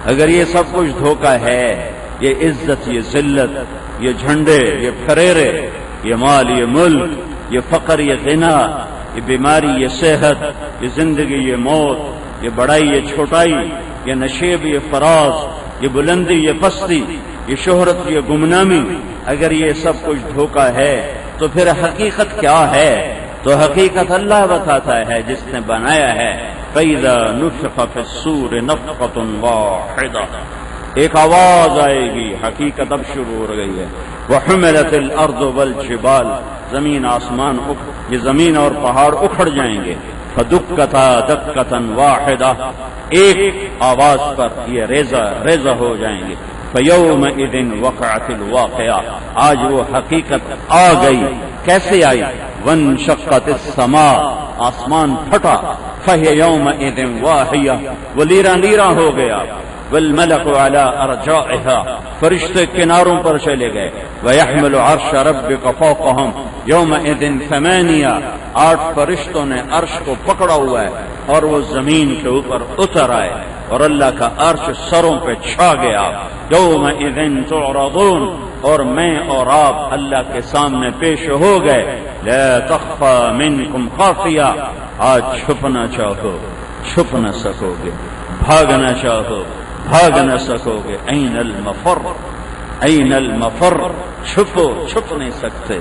اگر یہ سب کچھ دھوکہ ہے، یہ عزت، یہ ذلت، یہ جھنڈے، یہ پھریرے، یہ مال، یہ ملک، یہ فقر، یہ غنا، یہ بیماری، یہ صحت، یہ زندگی، یہ موت، یہ بڑائی، یہ چھوٹائی، یہ نشیب، یہ فراز، یہ بلندی، یہ پستی، یہ شہرت، یہ گمنامی، اگر یہ سب کچھ دھوکہ ہے تو پھر حقیقت کیا ہے؟ تو حقیقت اللہ بتاتا ہے جس نے بنایا ہے۔ فَإِذَا نُفِخَ فِي الصُّورِ نَفْخَةٌ وَاحِدَةٌ، ایک آواز آئے گی، حقیقت اب شروع ہو گئی ہے۔ وَحُمِلَتِ الْأَرْضُ وَالْجِبَالُ، زمین آسمان، یہ زمین اور پہاڑ اکھڑ جائیں گے۔ فَدُكَّتَا دَكَّةً وَاحِدَةً، ایک آواز پر یہ ریزہ ہو جائیں گے۔ فَيَوْمَئِذٍ وَقَعَتِ الْوَاقِعَةُ، آج وہ حقیقت آ گئی۔ کیسے آئی؟ وَانشَقَّتِ السَّمَاءُ، آسمان پھٹا۔ فَهِيَ يَوْمَئِذٍ وَاهِيَةٌ، وہ لیراں ہو گیا۔ وَالْمَلَكُ عَلَىٰ أَرْجَائِهَا، فرشتے کناروں پر چلے گئے۔ وَيَحْمِلُ عَرْشَ رَبِّكَ فَوْقَهُمْ يَوْمَئِذٍ ثَمَانِيَةٌ، 8 فرشتوں نے عرش کو پکڑا ہوا ہے اور وہ زمین کے اوپر اتر آئے اور اللہ کا عرش سروں پہ چھا گیا۔ يَوْمَئِذٍ تُعْرَضُونَ، اور میں اور آپ اللہ کے سامنے پیش ہو گئے۔ لَا تَخْفَىٰ مِنكُمْ خَافِيَةٌ، آج چھپنا چاہو چھپ نہ سکو گے، بھاگنا چاہو بھاگ نہ سکو گے۔ این المفر، این المفر، چھپ نہیں سکتے۔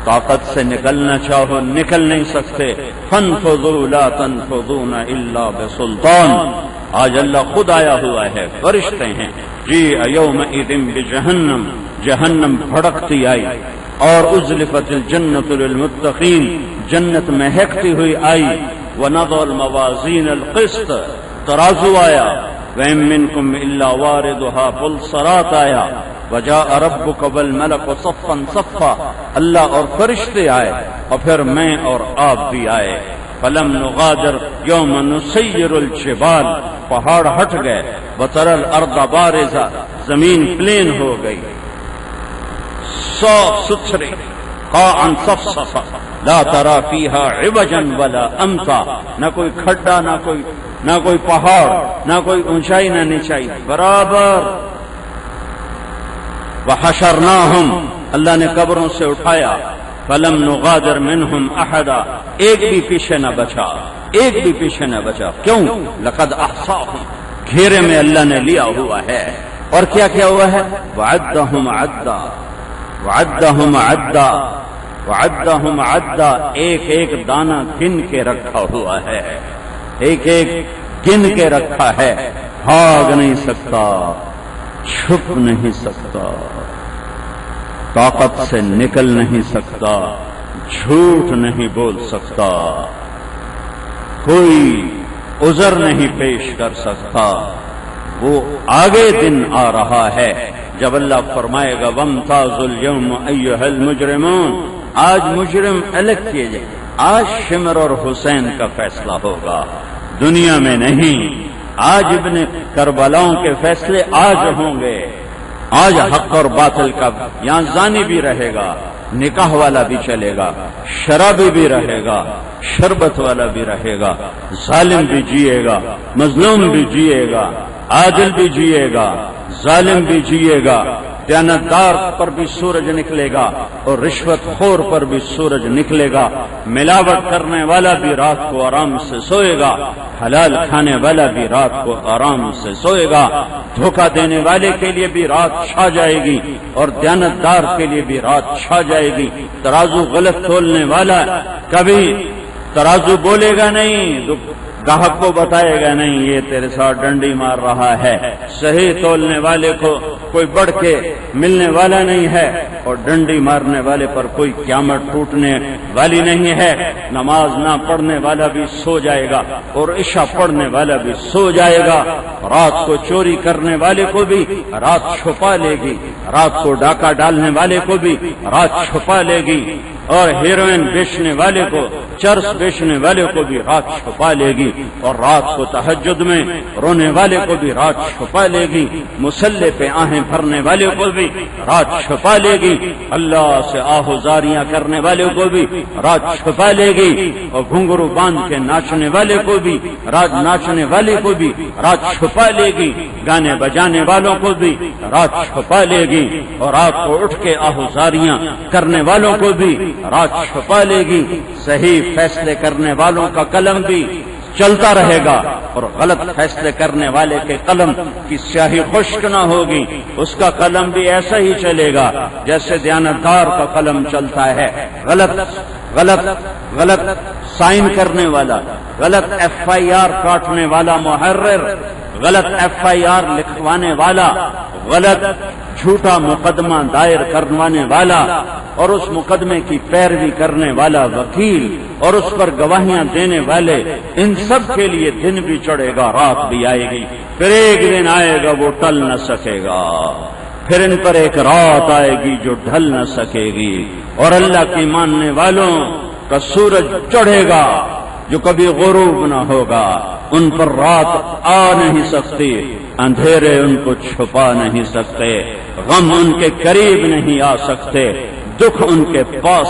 طاقت سے نکلنا چاہو نکل نہیں سکتے۔ فانفذوا لا تنفذون الا بسلطان، آج اللہ خود آیا ہوا ہے، فرشتے ہیں۔ جیء یومئذ بجہنم، جہنم بھڑکتی آئی۔ اور ازلفت الجنت للمتقین، جنت مہکتی ہوئی آئی۔ ونضع الموازین القسط، ترازو آیا۔ وَإِن مِّنكُمْ إِلَّا وَارِدُهَا، پل صراط آیا۔ وَجَاءَ رَبُّكَ وَالْمَلَكُ صَفًّا صَفًّا، اللہ اور فرشتے آئے اور پھر میں اور آپ بھی آئے۔ فَلَمْ نُغَادِرْ يَوْمَ نُسَيِّرُ الْجِبَالَ، پہاڑ ہٹ گئے۔ وَتَرَى الْأَرْضَ بَارِزَةً، زمین پلین ہو گئی، صاف ستھری۔ قَاعًا صَفْصَفًا لَا تَرَى فِيهَا عِوَجًا وَلَا أَمْتًا، نہ کوئی کھڈا، نہ کوئی پہاڑ، نہ کوئی اونچائی نہ نیچائی، برابر۔ وحشرناہم، اللہ نے قبروں سے اٹھایا۔ فلم نغادر منہم احدا، ایک بھی پیچھے نہ بچا، ایک بھی پیچھے نہ بچا۔ کیوں؟ لقد احصاہم، گھیرے میں اللہ نے لیا ہوا ہے۔ اور کیا کیا ہوا ہے؟ وعدہم عدا، وعدہم عدا، وعدہم عدا، ایک ایک دانہ گن کے رکھا ہوا ہے، ایک ایک گن کے رکھا ہے۔ بھاگ نہیں سکتا، چھپ نہیں سکتا، طاقت سے نکل نہیں سکتا، جھوٹ نہیں بول سکتا، کوئی عذر نہیں پیش کر سکتا۔ وہ آگے دن آ رہا ہے جب اللہ فرمائے گا وَامْتَازُوا الْيَوْمَ أَيُّهَا الْمُجْرِمُونَ، آج مجرم الگ کیے جائیں، آج شمر اور حسین کا فیصلہ ہوگا، دنیا میں نہیں۔ آج ابن کربلاؤں کے فیصلے آج ہوں گے۔ آج حق اور باطل کا، یہاں زانی بھی رہے گا، نکاح والا بھی چلے گا، شرابی بھی رہے گا، شربت والا بھی رہے گا، ظالم بھی جیے گا، مظلوم بھی جیے گا، عادل بھی جیے گا، ظالم بھی جیے گا، دیانتدار پر بھی سورج نکلے گا اور رشوت خور پر بھی سورج نکلے گا۔ ملاوٹ کرنے والا بھی رات کو آرام سے سوئے گا، حلال کھانے والا بھی رات کو آرام سے سوئے گا۔ دھوکہ دینے والے کے لیے بھی رات چھا جائے گی اور دیانتدار کے لیے بھی رات چھا جائے گی۔ ترازو غلط تولنے والا کبھی ترازو بولے گا نہیں، گاہک کو بتائے گا نہیں یہ تیرے ساتھ ڈنڈی مار رہا ہے۔ صحیح تولنے والے کو کوئی بڑھ کے ملنے والا نہیں ہے اور ڈنڈی مارنے والے پر کوئی قیامت ٹوٹنے والی نہیں ہے۔ نماز نہ پڑھنے والا بھی سو جائے گا اور عشاء پڑھنے والا بھی سو جائے گا۔ رات کو چوری کرنے والے کو بھی رات چھپا لے گی، رات کو ڈاکہ ڈالنے والے کو بھی رات چھپا لے گی۔ اور ہیروئن بیچنے والے کو، چرس بیچنے والے کو بھی رات چھپا لے گی، اور رات کو تہجد میں رونے والے کو بھی رات چھپا لے گی، مصلی پہ آہیں بھرنے والے کو بھی رات چھپا لے گی، اللہ سے آہوزاریاں کرنے والے کو بھی رات چھپا لے گی، اور گھنگرو باندھ کے ناچنے والے کو بھی رات، ناچنے والے کو بھی رات چھپا لے گی، گانے بجانے والوں کو بھی رات چھپا لے گی، اور رات کو اٹھ کے آہوزاریاں کرنے والوں کو بھی رات چھپا لے گی۔ صحیح فیصلے کرنے والوں کا قلم بھی چلتا رہے گا، اور غلط فیصلے کرنے والے کے قلم کی سیاہی خشک نہ ہوگی، اس کا قلم بھی ایسا ہی چلے گا جیسے دیانتدار کا قلم چلتا ہے۔ غلط غلط غلط سائن کرنے والا، غلط ایف آئی آر کاٹنے والا محرر، غلط ایف آئی آر لکھوانے والا، غلط جھوٹا مقدمہ دائر کروانے والا، اور اس مقدمے کی پیروی کرنے والا وکیل، اور اس پر گواہیاں دینے والے، ان سب کے لیے دن بھی چڑھے گا، رات بھی آئے گی، پھر ایک دن آئے گا وہ ٹل نہ سکے گا، پھر ان پر ایک رات آئے گی جو ڈھل نہ سکے گی، اور اللہ کی ماننے والوں کا سورج چڑھے گا جو کبھی غروب نہ ہوگا، ان پر رات آ نہیں سکتی، اندھیرے ان کو چھپا نہیں سکتے، غم ان کے قریب نہیں آ سکتے، دکھ ان کے پاس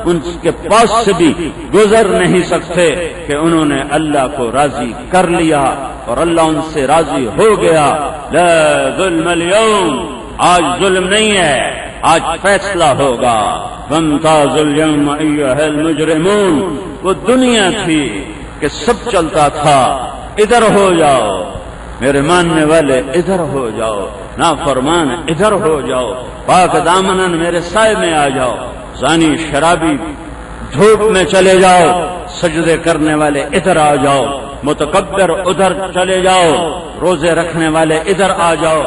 ان کے پاس سے بھی گزر نہیں سکتے، کہ انہوں نے اللہ کو راضی کر لیا اور اللہ ان سے راضی ہو گیا۔ لا ظلم اليوم، آج ظلم نہیں ہے، آج فیصلہ ہوگا۔ وامتازوا اليوم ایھا المجرمون، وہ دنیا تھی کہ سب چلتا تھا، ادھر ہو جاؤ میرے ماننے والے، ادھر ہو جاؤ نافرمان، ادھر ہو جاؤ پاک دامنن میرے سائے میں آ جاؤ، زانی شرابی دھوپ میں چلے جاؤ، سجدے کرنے والے ادھر آ جاؤ، متکبر ادھر چلے جاؤ، روزے رکھنے والے ادھر آ جاؤ،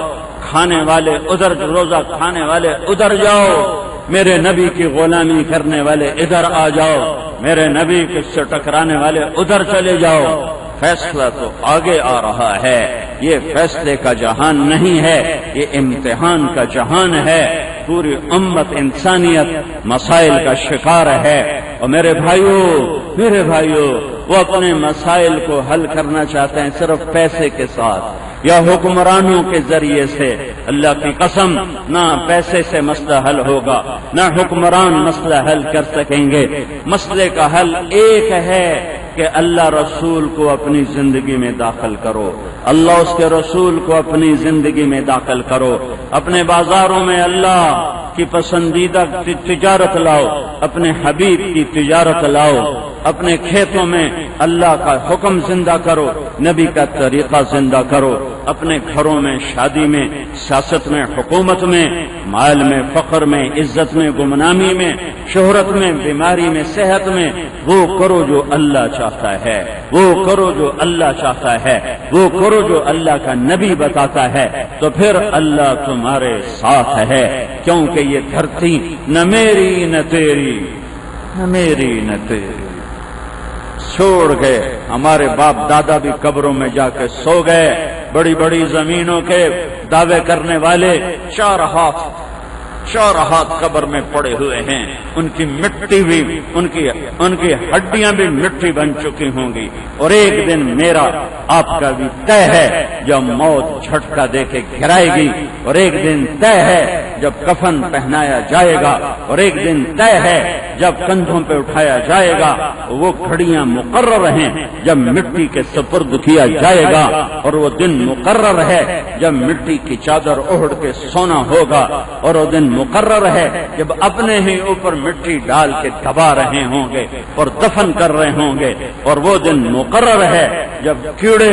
کھانے والے ادھر، روزہ کھانے والے ادھر جاؤ، میرے نبی کی غلامی کرنے والے ادھر آ جاؤ، میرے نبی سے ٹکرانے والے ادھر چلے جاؤ۔ فیصلہ تو آگے آ رہا ہے، یہ فیصلے کا جہان نہیں ہے، یہ امتحان کا جہان ہے، پوری امت انسانیت مسائل کا شکار ہے، اور میرے بھائیوں وہ اپنے مسائل کو حل کرنا چاہتے ہیں صرف پیسے کے ساتھ یا حکمرانوں کے ذریعے سے۔ اللہ کی قسم، نہ پیسے سے مسئلہ حل ہوگا، نہ حکمران مسئلہ حل کر سکیں گے۔ مسئلے کا حل ایک ہے کہ اللہ رسول کو اپنی زندگی میں داخل کرو، اللہ اس کے رسول کو اپنی زندگی میں داخل کرو، اپنے بازاروں میں اللہ کی پسندیدہ تجارت لاؤ، اپنے حبیب کی تجارت لاؤ، اپنے کھیتوں میں اللہ کا حکم زندہ کرو، نبی کا طریقہ زندہ کرو، اپنے گھروں میں، شادی میں، سیاست میں، حکومت میں، مال میں، فقر میں، عزت میں، گمنامی میں، شہرت میں، بیماری میں، صحت میں، وہ کرو جو اللہ چاہتا ہے، وہ کرو جو اللہ چاہتا ہے، وہ کرو جو اللہ کا نبی بتاتا ہے، تو پھر اللہ تمہارے ساتھ ہے، کیونکہ یہ دھرتی نہ میری نہ تیری، نہ میری نہ تیری، چھوڑ گئے ہمارے باپ دادا بھی قبروں میں جا کے سو گئے، بڑی بڑی زمینوں کے دعوے کرنے والے چار ہاتھ قبر میں پڑے ہوئے ہیں، ان کی مٹی بھی، ان کی ہڈیاں بھی مٹی بن چکی ہوں گی، اور ایک دن میرا آپ کا بھی طے ہے جب موت جھٹکا دے کے گرائے گی، اور ایک دن طے ہے جب کفن پہنایا جائے گا، اور ایک دن طے ہے جب کندھوں پہ اٹھایا جائے گا، وہ گھڑیاں مقرر ہیں جب مٹی کے سپرد کیا جائے گا، اور وہ دن مقرر ہے جب مٹی کی چادر اوڑھ کے سونا ہوگا، اور وہ دن مقرر ہے جب اپنے ہی اوپر مٹی ڈال کے دبا رہے ہوں گے اور دفن کر رہے ہوں گے، اور وہ دن مقرر ہے جب کیڑے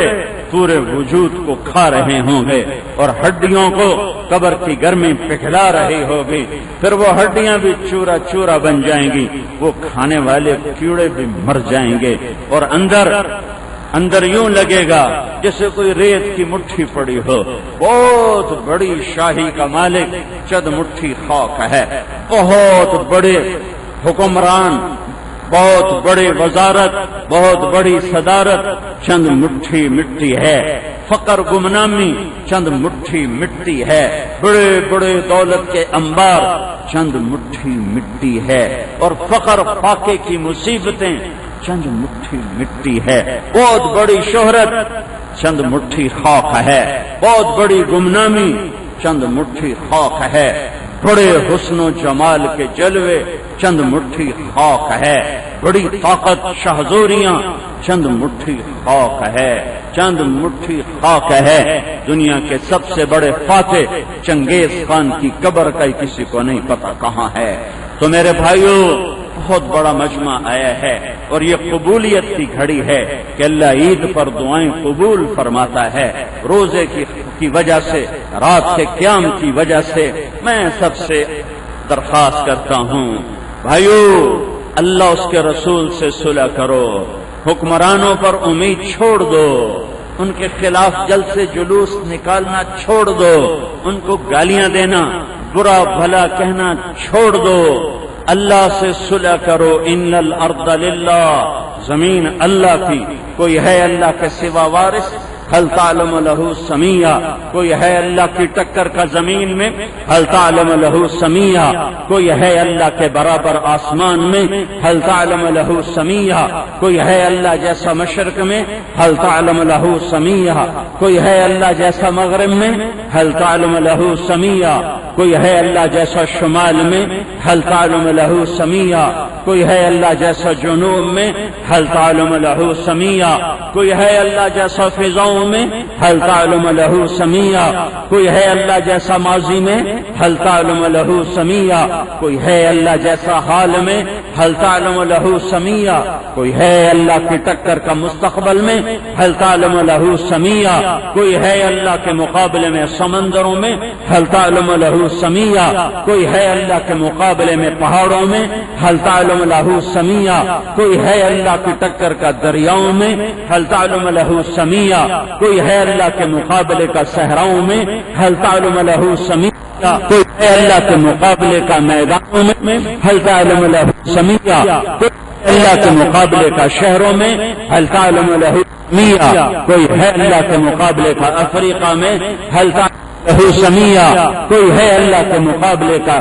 پورے وجود کو کھا رہے ہوں گے اور ہڈیوں کو قبر کی گرمی پگھلا رہی ہوگی، پھر وہ ہڈیاں بھی چورا چورا بن جائیں گی، وہ کھانے والے کیڑے بھی مر جائیں گے، اور اندر یوں لگے گا جیسے کوئی ریت کی مٹھی پڑی ہو، بہت بڑی شاہی کا مالک چند مٹھی خاک ہے، بہت بڑے حکمران، بہت بڑی وزارت، بہت بڑی صدارت، چند مٹھی مٹی ہے، فقر گمنامی چند مٹھی مٹی ہے، بڑے بڑے دولت کے انبار چند مٹھی مٹی ہے، اور فقر فاقے کی مصیبتیں چند مٹھی مٹی ہے، بہت بڑی شہرت چند مٹھی خاک ہے، بہت بڑی گمنامی چند مٹھی خاک ہے، بڑے حسن و جمال کے جلوے چند مٹھی خاک ہے، بڑی طاقت شہزوریاں چند مٹھی خاک ہے، چند مٹھی خاک ہے۔ دنیا کے سب سے بڑے فاتح چنگیز خان کی قبر کا ہی کسی کو نہیں پتا کہاں ہے۔ تو میرے بھائیوں، بہت بڑا مجمع آیا ہے، اور یہ قبولیت کی گھڑی ہے کہ اللہ عید پر دعائیں قبول فرماتا ہے۔ روزے کی وجہ سے، رات کے قیام کی وجہ سے میں سب سے درخواست کرتا ہوں، بھائیو، اللہ اس کے رسول سے صلح کرو، حکمرانوں پر امید چھوڑ دو، ان کے خلاف جلد سے جلوس نکالنا چھوڑ دو، ان کو گالیاں دینا، برا بھلا کہنا چھوڑ دو، اللہ سے صلح کرو۔ ان الارض للہ، زمین اللہ کی، کوئی ہے اللہ کے سوا وارث؟ هل تعلم له سمیہ، کوئی ہے اللہ کی ٹکر کا زمین میں؟ هل تعلم له سمیہ، کوئی ہے اللہ کے برابر آسمان میں؟ هل تعلم له سمیہ، کوئی ہے اللہ جیسا مشرق میں؟ هل تعلم له سمیہ، کوئی ہے اللہ جیسا مغرب میں؟ هل تعلم له سمیہ، کوئی ہے اللہ جیسا شمال میں؟ هل تعلم له سمیہ، کوئی ہے اللہ جیسا جنوب میں؟ هل تعلم له سمیہ، کوئی ہے اللہ جیسا فضاؤں میں؟ هل تعلم له سمیہ، کوئی ہے اللہ جیسا ماضی میں؟ هل تعلم له سمیہ، کوئی ہے اللہ جیسا حال میں؟ هل تعلم له سمیہ، کوئی ہے اللہ کی ٹکر کا مستقبل میں؟ هل تعلم له سمیہ، کوئی ہے اللہ کے مقابلے میں سمندروں میں؟ هل تعلم له سمیہ، کوئی ہے اللہ کے مقابلے میں پہاڑوں میں؟ هل تعلم له سمیہ، کوئی ہے اللہ کی ٹکر کا دریاؤں میں؟ هل تعلم له سمیہ، کوئی ہے اللہ کے مقابلے کا صحراؤں میں؟ هل تعلم له سمیہ، کوئی ہے اللہ کے مقابلے کا میدانوں میں؟ هل تعلم له سمیہ، کوئی اللہ کے مقابلے کا شہروں میں؟ هل تعلم له سمیہ، کوئی ہے اللہ کے مقابلے کا افریقہ میں؟ هل تعلم له سمیہ، کوئی ہے اللہ کے مقابلے کا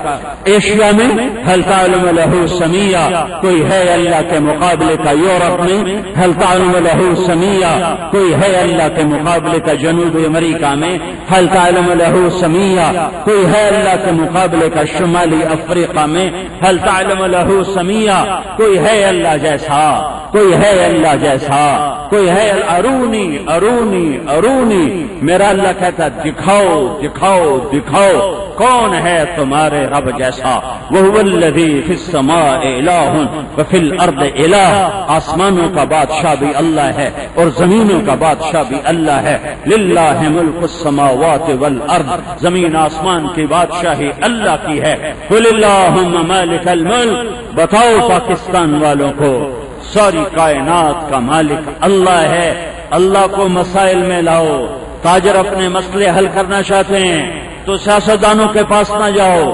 ایشیا میں؟ هل تعلم له سمیہ، کوئی ہے اللہ کے مقابلے کا یورپ میں؟ هل تعلم له سمیہ، کوئی ہے اللہ کے مقابلے کا جنوبی امریکہ میں؟ هل تعلم له سمیہ، کوئی ہے اللہ کے مقابلے کا شمالی افریقہ میں؟ هل تعلم له سمیہ، کوئی ہے اللہ جیسا، کوئی ہے اللہ جیسا، کوئی ہے ارونی ارونی ارونی، میرا اللہ کہتا دکھاؤ دکھاؤ دکھاؤ، کون ہے تمہارے رب جیسا؟ وَهُوَ الَّذِي فِي السَّمَاءِ إِلَٰهٌ وَفِي الْأَرْضِ إِلَٰهٌ، آسمانوں کا بادشاہ بھی اللہ ہے اور زمینوں کا بادشاہ بھی اللہ ہے۔ لِلَّهِ مُلْكُ السَّمَاوَاتِ وَالْأَرْضِ، زمین آسمان کی بادشاہی اللہ کی ہے۔ قُلِ اللَّهُمَّ مَالِكَ الْمُلْكِ، بتاؤ پاکستان والوں کو ساری کائنات کا مالک اللہ ہے۔ اللہ کو مسائل میں لاؤ۔ تاجر اپنے مسئلے حل کرنا چاہتے ہیں تو سیاستدانوں کے پاس نہ جاؤ،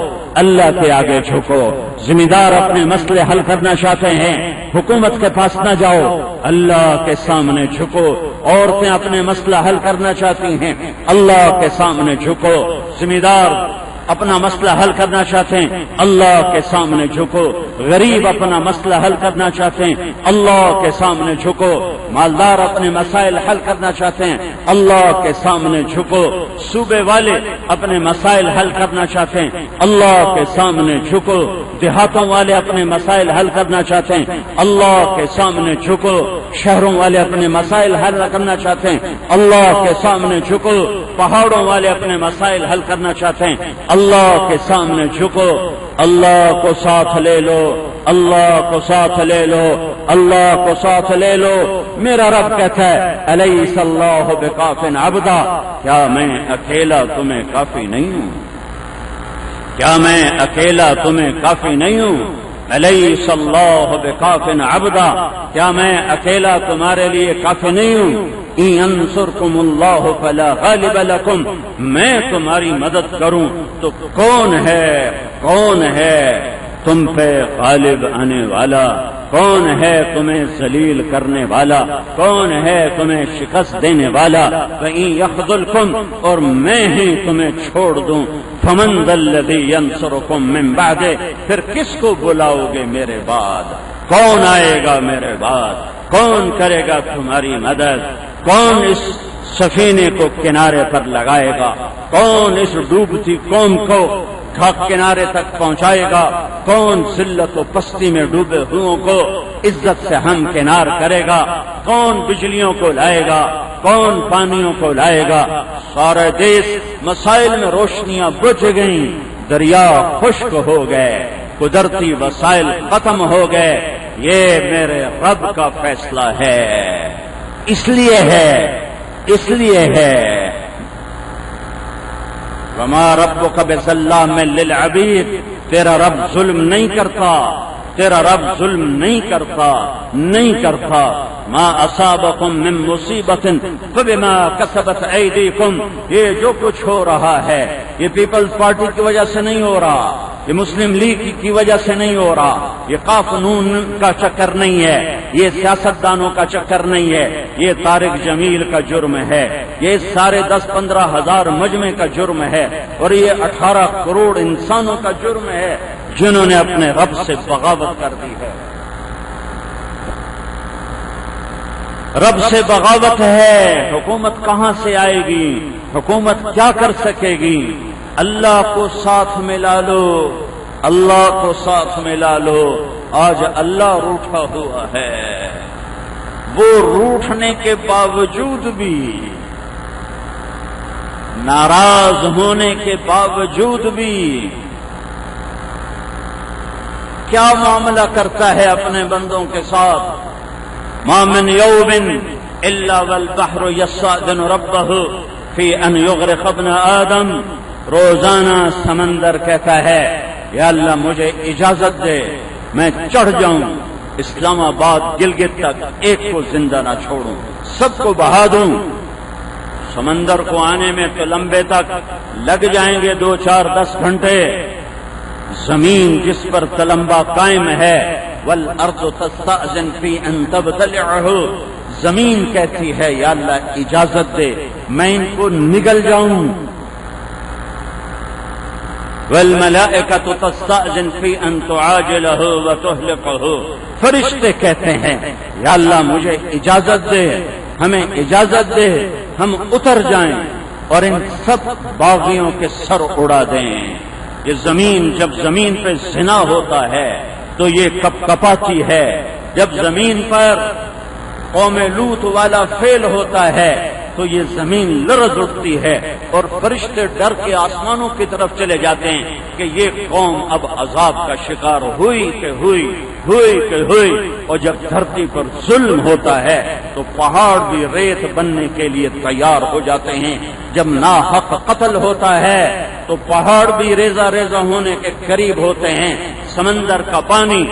اللہ کے آگے جھکو۔ ذمہ دار اپنے مسئلے حل کرنا چاہتے ہیں، حکومت کے پاس نہ جاؤ، اللہ کے سامنے جھکو۔ عورتیں اپنے مسئلہ حل کرنا چاہتی ہیں، اللہ کے سامنے جھکو۔ ذمہ دار اپنا مسئلہ حل کرنا چاہتے ہیں، اللہ کے سامنے جھکو۔ غریب اپنا مسئلہ حل کرنا چاہتے ہیں، اللہ کے سامنے جھکو۔ مالدار اپنے مسائل حل کرنا چاہتے ہیں، اللہ کے سامنے جھکو۔ صوبے والے اپنے مسائل حل کرنا چاہتے ہیں، اللہ کے سامنے جھکو۔ دیہاتوں والے اپنے مسائل حل کرنا چاہتے ہیں، اللہ کے سامنے جھکو۔ شہروں والے اپنے مسائل حل کرنا چاہتے ہیں، اللہ کے سامنے جھکو۔ پہاڑوں والے اپنے مسائل حل کرنا چاہتے ہیں، اللہ کے سامنے جھکو۔ اللہ کو ساتھ لے لو، اللہ کو ساتھ لے لو، اللہ کو ساتھ لے لو۔ میرا رب کہتا ہے الیس اللہ بکاف عبدا، کیا میں اکیلا تمہیں کافی نہیں ہوں؟ کیا میں اکیلا تمہیں کافی نہیں ہوں؟ الیس اللہ بکاف عبدا، کیا میں اکیلا تمہارے لیے کافی نہیں ہوں؟ ان ینصرکم اللہ فلا غالب لکم، میں تمہاری مدد کروں تو کون ہے تم پہ غالب آنے والا؟ کون ہے تمہیں ذلیل کرنے والا، کون ہے تمہیں شکست دینے والا؟ وَإِن يَخْذُلْكُمْ، اور میں ہی تمہیں چھوڑ دوں، فَمَنْ ذَا الَّذِي يَنصُرُكُمْ مِنْ بَعْدِهِ، پھر کس کو بلاؤ گے میرے بعد؟ کون آئے گا میرے بعد؟ کون کرے گا تمہاری مدد؟ کون اس سفینے کو کنارے پر لگائے گا؟ کون اس ڈوبتی قوم کو کنارے تک پہنچائے گا؟ کون ذلت و پستی میں ڈوبے ہوئوں کو عزت سے ہم کنار کرے گا؟ کون بجلیوں کو لائے گا؟ کون پانیوں کو لائے گا؟ سارے دیش مسائل میں روشنیاں بجھ گئیں، دریا خشک ہو گئے، قدرتی وسائل ختم ہو گئے۔ یہ میرے رب کا فیصلہ ہے، اس لیے ہے وَمَا رَبُّكَ بِظَلَّامٍ لِّلْعَبِيدِ، تیرا رب ظلم نہیں کرتا، تیرا رب ظلم نہیں کرتا۔ مَا أَصَابَكُم مِّن مُّصِيبَةٍ فَبِمَا كَسَبَتْ أَيْدِيكُمْ، یہ جو کچھ ہو رہا ہے یہ پیپلز پارٹی کی وجہ سے نہیں ہو رہا، یہ مسلم لیگ کی وجہ سے نہیں ہو رہا، یہ قانون کا چکر نہیں ہے، یہ سیاستدانوں کا چکر نہیں ہے، یہ طارق جمیل کا جرم ہے، یہ سارے 10-15 ہزار مجمع کا جرم ہے، اور یہ 18 کروڑ انسانوں کا جرم ہے جنہوں نے اپنے رب سے بغاوت کر دی ہے۔ رب سے بغاوت ہے، حکومت کہاں سے آئے گی؟ حکومت کیا کر سکے گی؟ اللہ کو ساتھ ملا لو، اللہ کو ساتھ ملا لو۔ آج اللہ روٹھا ہوا ہے، وہ روٹھنے کے باوجود بھی، ناراض ہونے کے باوجود بھی کیا معاملہ کرتا ہے اپنے بندوں کے ساتھ؟ ما من یوم الا والبحر یستأذن ربہ فی ان یغرق ابن آدم، روزانہ سمندر کہتا ہے یا اللہ مجھے اجازت دے میں چڑھ جاؤں اسلام آباد گلگت تک، ایک کو زندہ نہ چھوڑوں، سب کو بہا دوں۔ سمندر کو آنے میں تو لمبے تک لگ جائیں گے 2-4-10 گھنٹے۔ زمین جس پر تلمبا قائم ہے، والارض تستأذن فی ان تبتلعہ، زمین کہتی ہے یا اللہ اجازت دے میں ان کو نگل جاؤں۔ والملائکۃ تستأذن فی ان تعاجلہ وتہلکہ، فرشتے کہتے ہیں یا اللہ مجھے اجازت دے، ہمیں اجازت دے ہم اتر جائیں اور ان سب باغیوں کے سر اڑا دیں۔ یہ زمین، جب زمین پہ زنا ہوتا ہے تو یہ کپ کپاتی ہے، جب زمین پر قوم لوط والا فعل ہوتا ہے تو یہ زمین لرز اٹھتی ہے اور فرشتے ڈر کے آسمانوں کی طرف چلے جاتے ہیں کہ یہ قوم اب عذاب کا شکار ہوئی کہ ہوئی۔ اور جب دھرتی پر ظلم ہوتا ہے تو پہاڑ بھی ریت بننے کے لیے تیار ہو جاتے ہیں، جب ناحق قتل ہوتا ہے تو پہاڑ بھی ریزہ ریزہ ہونے کے قریب ہوتے ہیں، سمندر کا پانی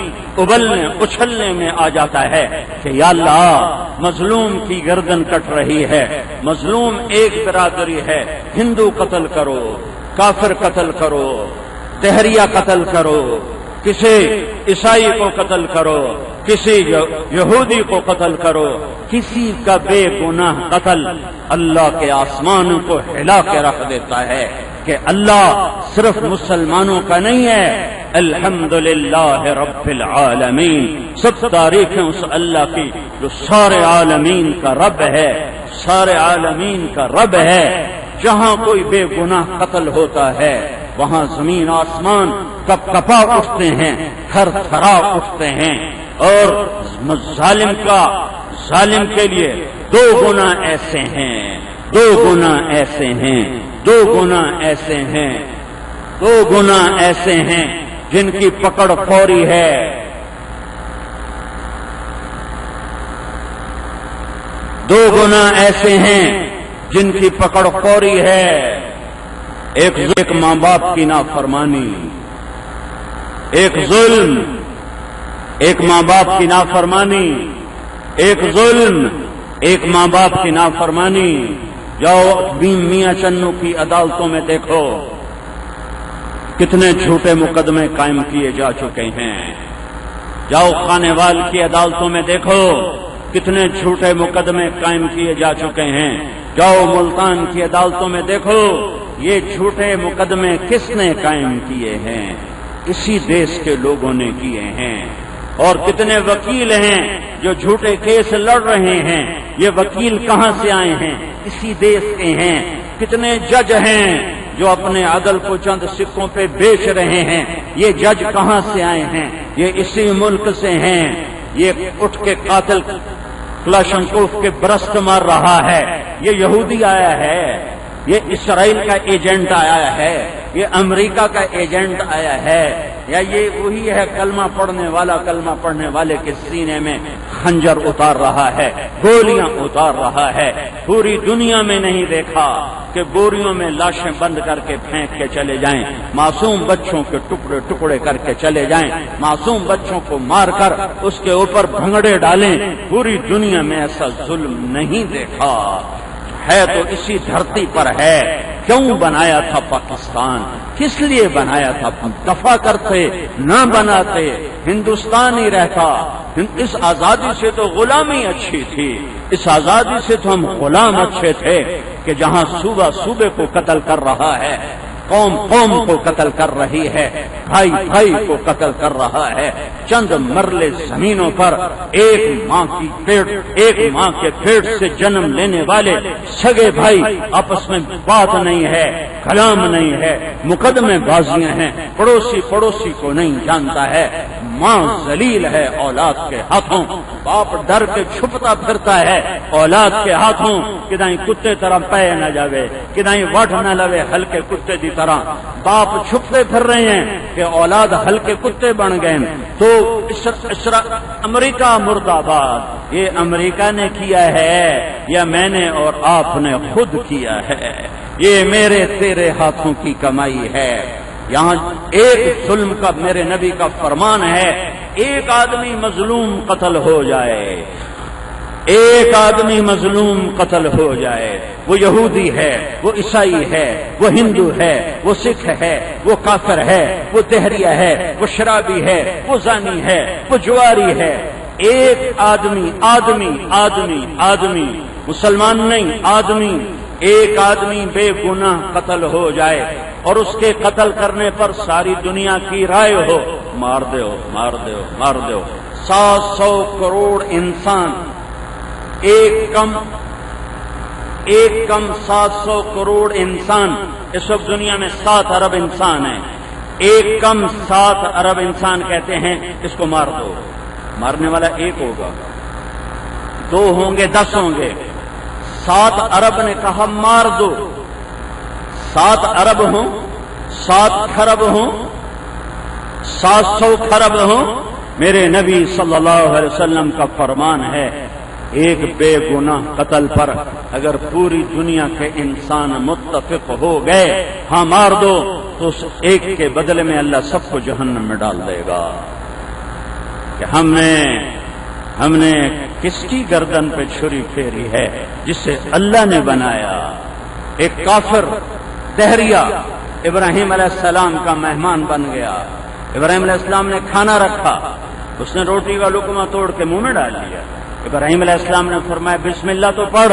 ابلنے اچھلنے میں آ جاتا ہے کہ یا اللہ مظلوم کی گردن کٹ رہی ہے، مظلوم ایک برادری ہے، ہندو قتل کرو، کافر قتل کرو، تہریہ قتل کرو، کسی عیسائی کو قتل کرو، کسی یہودی کو قتل کرو، کسی کا بے گناہ قتل اللہ کے آسمان کو ہلا کے رکھ دیتا ہے کہ اللہ صرف مسلمانوں کا نہیں ہے، الحمدللہ رب العالمین، سب تعریفیں اس اللہ کی جو سارے عالمین کا رب ہے، سارے عالمین کا رب ہے۔ جہاں کوئی بے گناہ قتل ہوتا ہے وہاں زمین آسمان کپ کپا اٹھتے ہیں، تھر تھرا اٹھتے ہیں، اور ظالم کے لیے 2 گنا ایسے ہیں، 2 گنا ایسے ہیں، 2 گنا ایسے ہیں، 2 گنا ایسے ہیں جن کی پکڑ فوری ہے۔ 2 گنا ایسے ہیں جن کی پکڑ فوری ہے۔ ایک ماں باپ کی نافرمانی، ایک ظلم، ایک ماں باپ کی نافرمانی، ایک ظلم، ایک ماں باپ کی نافرمانی۔ جاؤ میاں چنو کی عدالتوں میں دیکھو کتنے جھوٹے مقدمے قائم کیے جا چکے ہیں، جاؤ خانیوال کی عدالتوں میں دیکھو کتنے جھوٹے مقدمے قائم کیے جا چکے ہیں. جاؤ ملتان کی عدالتوں میں دیکھو یہ جھوٹے مقدمے کس نے قائم کیے ہیں؟ اسی دیش کے لوگوں نے کیے ہیں. اور کتنے وکیل ہیں جو جھوٹے کیس لڑ رہے ہیں، یہ وکیل کہاں سے آئے ہیں؟ اسی دیش کے ہیں. کتنے جج ہیں جو اپنے عدل کو چند سکوں پہ بیچ رہے ہیں، یہ جج کہاں سے آئے ہیں؟ یہ اسی ملک سے ہیں. یہ اٹھ کے قاتل کلاشنکوف کے برست مار رہا ہے، یہ یہودی آیا ہے، یہ اسرائیل کا ایجنٹ آیا ہے، یہ امریکہ کا ایجنٹ آیا ہے، یا یہ وہی ہے کلمہ پڑھنے والا کلمہ پڑھنے والے کے سینے میں خنجر اتار رہا ہے، گولیاں اتار رہا ہے. پوری دنیا میں نہیں دیکھا کہ بوریوں میں لاشیں بند کر کے پھینک کے چلے جائیں، معصوم بچوں کے ٹکڑے ٹکڑے کر کے چلے جائیں، معصوم بچوں کو مار کر اس کے اوپر بھنگڑے ڈالیں. پوری دنیا میں ایسا ظلم نہیں دیکھا. ہے تو اسی دھرتی پر ہے. کیوں بنایا تھا پاکستان؟ کس لیے بنایا تھا؟ دفع کرتے نہ بناتے ہندوستان ہی رہتا. اس آزادی سے تو غلامی اچھی تھی، اس آزادی سے تو ہم غلام اچھے تھے کہ جہاں صوبہ صوبے کو قتل کر رہا ہے، قوم قوم کو قتل کر رہی ہے، بھائی بھائی کو قتل کر رہا ہے. چند مرلے زمینوں پر ایک ماں کے پیٹ سے جنم لینے والے سگے بھائی آپس میں بات نہیں ہے، کلام نہیں ہے، مقدمے بازیاں ہیں، پڑوسی کو نہیں جانتا ہے. ماں ذلیل ہے اولاد کے ہاتھوں، باپ ڈر کے چھپتا پھرتا ہے اولاد کے ہاتھوں. کدائیں کتے طرح پے نہ جاوے، کدائیں وٹ نہ لوے ہلکے کتے دی طرح. باپ چھپتے پھر رہے ہیں کہ اولاد ہلکے کتے بن گئے. تو امریکہ مرد آباد، یہ امریکہ نے کیا ہے یا میں نے اور آپ نے خود کیا ہے؟ یہ میرے تیرے ہاتھوں کی کمائی ہے. یہاں ایک ظلم کا میرے نبی کا فرمان ہے، ایک آدمی مظلوم قتل ہو جائے، ایک آدمی مظلوم قتل ہو جائے، وہ یہودی ہے، وہ عیسائی ہے، وہ ہندو ہے، وہ سکھ ہے، وہ کافر ہے، وہ دہریہ ہے، وہ شرابی ہے، وہ زانی ہے، وہ جواری ہے. ایک آدمی مسلمان نہیں، ایک آدمی بے گناہ قتل ہو جائے اور اس کے قتل کرنے پر ساری دنیا کی رائے ہو، مار دو. 700 کروڑ انسان، ایک کم 700 کروڑ انسان. اس وقت دنیا میں 7 ارب انسان ہیں، ایک کم 7 ارب انسان کہتے ہیں اس کو مار دو. مارنے والا ایک ہوگا، 2 ہوں گے، 10 ہوں گے. 7 ارب نے کہا مار دو. 7 ارب ہوں، 7 کھرب ہوں، 700 کھرب ہوں، میرے نبی صلی اللہ علیہ وسلم کا فرمان ہے ایک بے گناہ قتل پر اگر پوری دنیا کے انسان متفق ہو گئے ہاں مار دو تو اس ایک کے بدلے میں اللہ سب کو جہنم میں ڈال دے گا. کہ ہم نے کس کی گردن پہ چھری پھیری ہے جسے اللہ نے بنایا. ایک کافر دہریہ ابراہیم علیہ السلام کا مہمان بن گیا. ابراہیم علیہ السلام نے کھانا رکھا، اس نے روٹی کا لقمہ توڑ کے منہ میں ڈال دیا. ابراہیم علیہ السلام نے فرمایا بسم اللہ تو پڑھ.